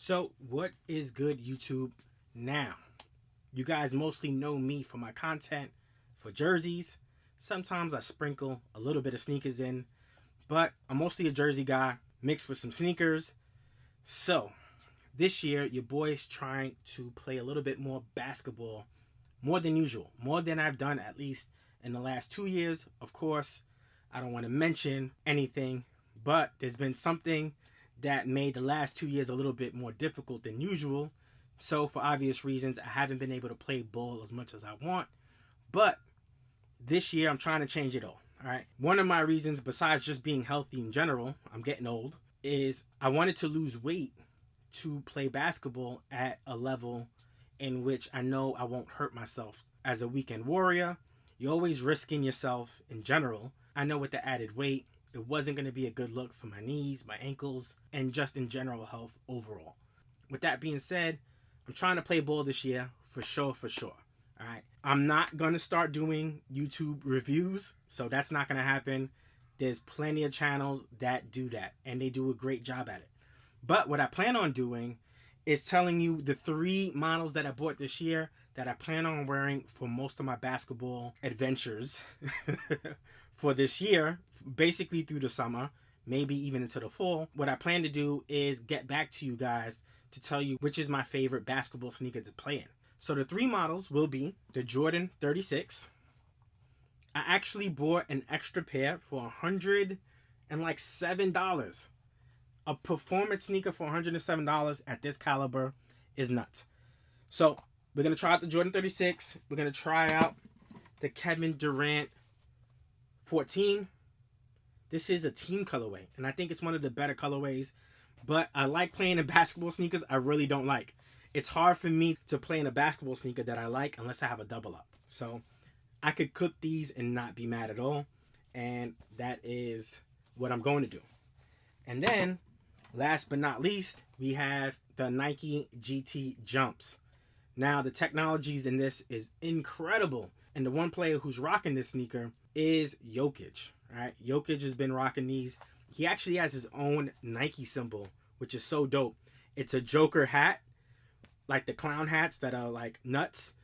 So what is good, YouTube? Now, you guys mostly know me for my content for jerseys. Sometimes I sprinkle a little bit of sneakers in, but I'm mostly a jersey guy mixed with some sneakers. So this year, your boy's trying to play a little bit more basketball, more than usual, more than I've done at least in the last 2 years. Of course, I don't want to mention anything, but there's been something that made the last 2 years a little bit more difficult than usual. So for obvious reasons, I haven't been able to play ball as much as I want. But this year, I'm trying to change it all. All right. One of my reasons, besides just being healthy in general, I'm getting old, is I wanted to lose weight to play basketball at a level in which I know I won't hurt myself. As a weekend warrior, you're always risking yourself in general. I know with the added weight, it wasn't going to be a good look for my knees, my ankles, and just in general health overall. With that being said, I'm trying to play ball this year for sure. All right. I'm not going to start doing YouTube reviews, so that's not going to happen. There's plenty of channels that do that, and they do a great job at it. But what I plan on doing is telling you the 3 models that I bought this year that I plan on wearing for most of my basketball adventures for this year, basically through the summer, maybe even into the fall. What I plan to do is get back to you guys to tell you which is my favorite basketball sneaker to play in. So the 3 models will be the Jordan 36. I actually bought an extra pair for $107. A performance sneaker for $107 at this caliber is nuts. So we're going to try out the Jordan 36. We're going to try out the Kevin Durant 14. This is a team colorway, and I think it's one of the better colorways. But I like playing in basketball sneakers I really don't like. It's hard for me to play in a basketball sneaker that I like unless I have a double up. So I could cook these and not be mad at all. And that is what I'm going to do. And then, last but not least, we have the Nike GT Jumps. Now, the technologies in this is incredible. And the one player who's rocking this sneaker is Jokic. All right, Jokic has been rocking these. He actually has his own Nike symbol, which is so dope. It's a Joker hat, like the clown hats that are like nuts,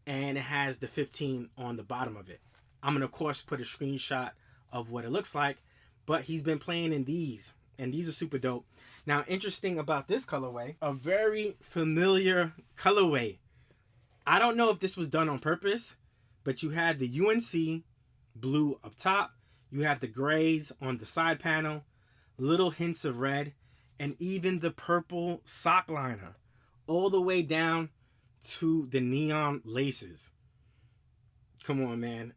and it has the 15 on the bottom of it. I'm going to, of course, put a screenshot of what it looks like, but he's been playing in these, and these are super dope. Now, interesting about this colorway, a very familiar colorway. I don't know if this was done on purpose, but you had the UNC blue up top, you have the grays on the side panel, little hints of red, and even the purple sock liner all the way down to the neon laces. Come on, man.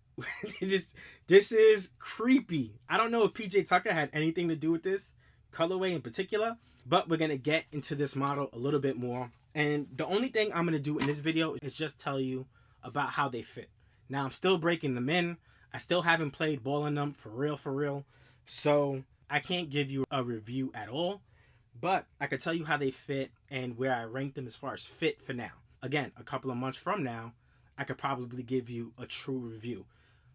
This is creepy. I don't know if PJ Tucker had anything to do with this colorway in particular, but we're going to get into this model a little bit more. And the only thing I'm going to do in this video is just tell you about how they fit. Now, I'm still breaking them in. I still haven't played ball in them for real. So I can't give you a review at all. But I can tell you how they fit and where I rank them as far as fit for now. Again, a couple of months from now, I could probably give you a true review.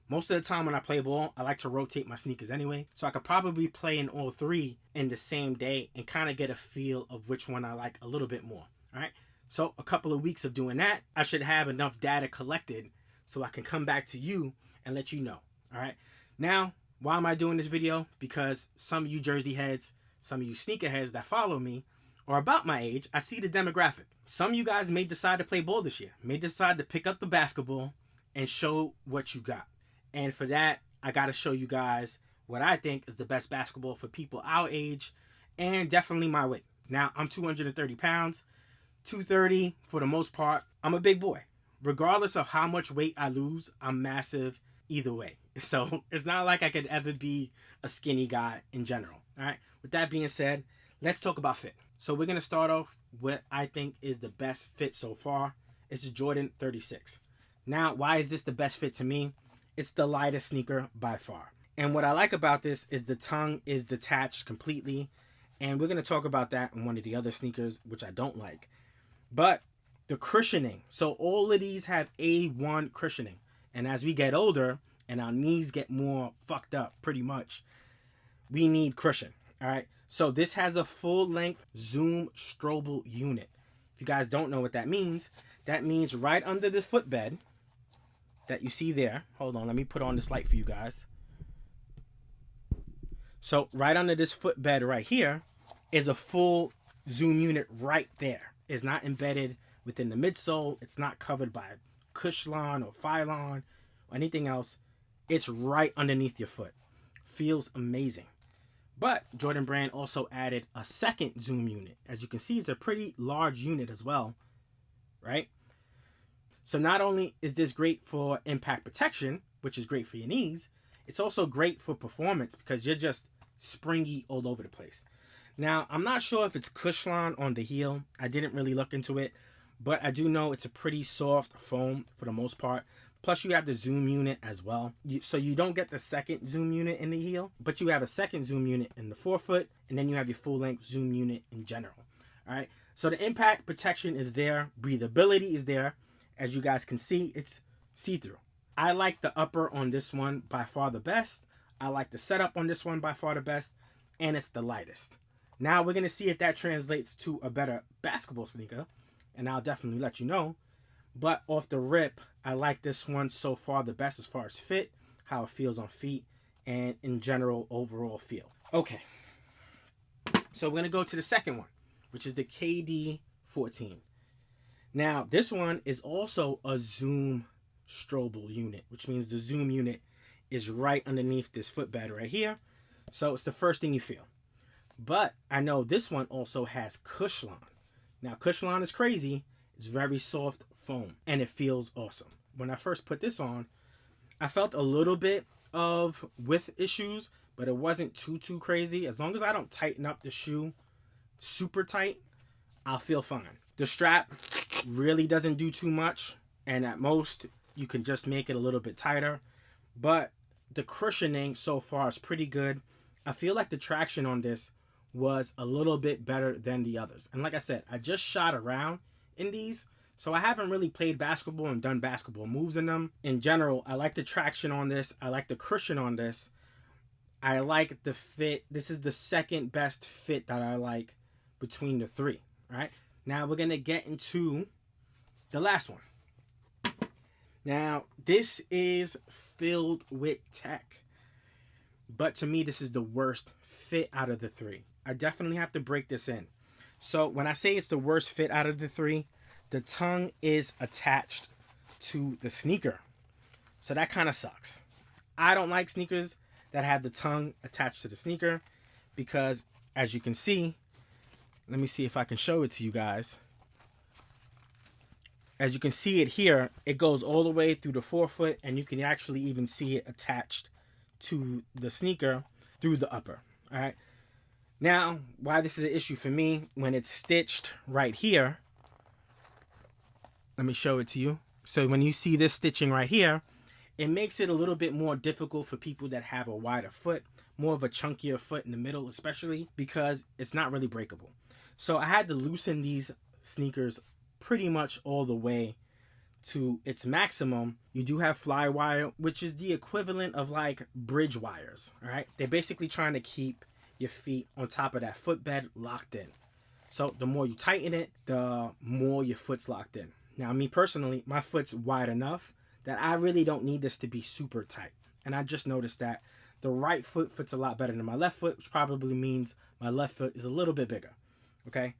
Most of the time when I play ball, I like to rotate my sneakers anyway. So I could probably play in all 3 in the same day and kind of get a feel of which one I like a little bit more. All right. So a couple of weeks of doing that, I should have enough data collected so I can come back to you and let you know. All right. Now, why am I doing this video? Because some of you jersey heads, some of you sneakerheads that follow me are about my age. I see the demographic. Some of you guys may decide to play ball this year, may decide to pick up the basketball and show what you got. And for that, I got to show you guys what I think is the best basketball for people our age and definitely my weight. Now, I'm 230 pounds, 230 for the most part. I'm a big boy. Regardless of how much weight I lose, I'm massive either way. So it's not like I could ever be a skinny guy in general. All right. With that being said, let's talk about fit. So we're going to start off what I think is the best fit so far. It's the Jordan 36. Now, why is this the best fit to me? It's the lightest sneaker by far. And what I like about this is the tongue is detached completely. And we're going to talk about that in one of the other sneakers, which I don't like. But the cushioning. So all of these have A1 cushioning. And as we get older and our knees get more fucked up, pretty much, we need cushion. All right. So this has a full-length zoom strobel unit. If you guys don't know what that means right under the footbed that you see there. Hold on, let me put on this light for you guys. So right under this footbed right here is a full zoom unit right there. It's not embedded within the midsole. It's not covered by Cushlon or Phylon or anything else. It's right underneath your foot. Feels amazing. But Jordan Brand also added a second zoom unit. As you can see, it's a pretty large unit as well, right? So not only is this great for impact protection, which is great for your knees, it's also great for performance because you're just springy all over the place. Now, I'm not sure if it's Cushlon on the heel. I didn't really look into it, but I do know it's a pretty soft foam for the most part. Plus, you have the zoom unit as well. So you don't get the second zoom unit in the heel, but you have a second zoom unit in the forefoot, and then you have your full-length zoom unit in general. All right. So the impact protection is there. Breathability is there. As you guys can see, it's see-through. I like the upper on this one by far the best. I like the setup on this one by far the best, and it's the lightest. Now we're going to see if that translates to a better basketball sneaker, and I'll definitely let you know. But off the rip, I like this one so far the best as far as fit, how it feels on feet, and in general overall feel. Okay, so we're going to go to the second one, which is the KD14. Now, this one is also a zoom strobel unit, which means the zoom unit is right underneath this footbed right here. So it's the first thing you feel. But I know this one also has Cushlon. Now, Cushlon is crazy. It's very soft foam, and it feels awesome. When I first put this on, I felt a little bit of width issues, but it wasn't too crazy. As long as I don't tighten up the shoe super tight, I'll feel fine. The strap really doesn't do too much, and at most, you can just make it a little bit tighter. But the cushioning so far is pretty good. I feel like the traction on this was a little bit better than the others. And like I said, I just shot around in these, so I haven't really played basketball and done basketball moves in them. In general, I like the traction on this. I like the cushion on this. I like the fit. This is the second best fit that I like between the three. All right. Now we're going to get into the last one. Now, this is filled with tech. But to me, this is the worst fit out of the three. I definitely have to break this in. So when I say it's the worst fit out of the three, the tongue is attached to the sneaker. So that kind of sucks. I don't like sneakers that have the tongue attached to the sneaker because, as you can see, let me see if I can show it to you guys. As you can see it here, it goes all the way through the forefoot, and you can actually even see it attached to the sneaker through the upper. All right. Now, why this is an issue for me, when it's stitched right here, let me show it to you. So when you see this stitching right here, it makes it a little bit more difficult for people that have a wider foot, more of a chunkier foot in the middle, especially because it's not really breakable. So I had to loosen these sneakers pretty much all the way to its maximum. You do have fly wire, which is the equivalent of like bridge wires. All right. They're basically trying to keep your feet on top of that footbed locked in. So the more you tighten it, the more your foot's locked in. Now, me personally, my foot's wide enough that I really don't need this to be super tight. And I just noticed that the right foot fits a lot better than my left foot, which probably means my left foot is a little bit bigger. Okay.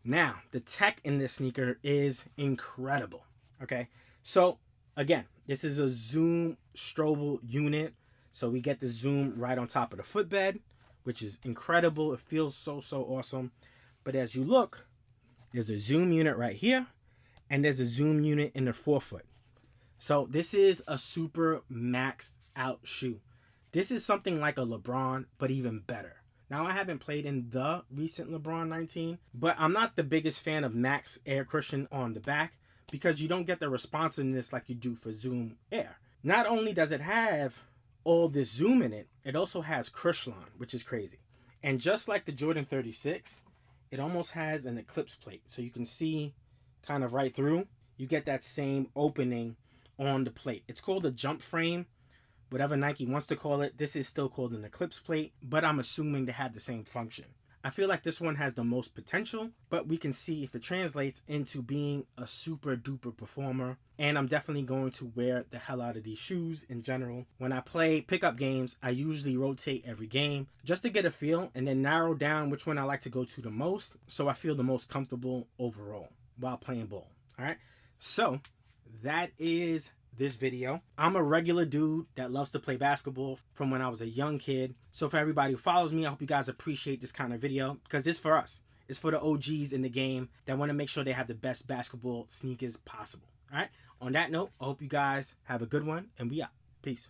Now, the tech in this sneaker is incredible. Okay. So again, this is a zoom strobel unit. So we get the zoom right on top of the footbed, which is incredible. It feels so awesome. But as you look, there's a zoom unit right here, and there's a zoom unit in the forefoot. So this is a super maxed out shoe. This is something like a LeBron, but even better. Now, I haven't played in the recent LeBron 19, but I'm not the biggest fan of max air cushion on the back because you don't get the responsiveness like you do for Zoom Air. Not only does it have all this zoom in it, it also has Cushlon, which is crazy. And just like the Jordan 36, it almost has an eclipse plate. So you can see kind of right through. You get that same opening on the plate. It's called a jump frame, whatever Nike wants to call it. This is still called an Eclipse plate, but I'm assuming they had the same function. I feel like this one has the most potential, but we can see if it translates into being a super duper performer. And I'm definitely going to wear the hell out of these shoes in general. When I play pickup games, I usually rotate every game just to get a feel and then narrow down which one I like to go to the most, so I feel the most comfortable overall while playing ball. All right, so that is this video. I'm a regular dude that loves to play basketball from when I was a young kid. So for everybody who follows me, I hope you guys appreciate this kind of video, because this for us. It's for the OGs in the game that want to make sure they have the best basketball sneakers possible. All right, on that note, I hope you guys have a good one, and we out. Peace.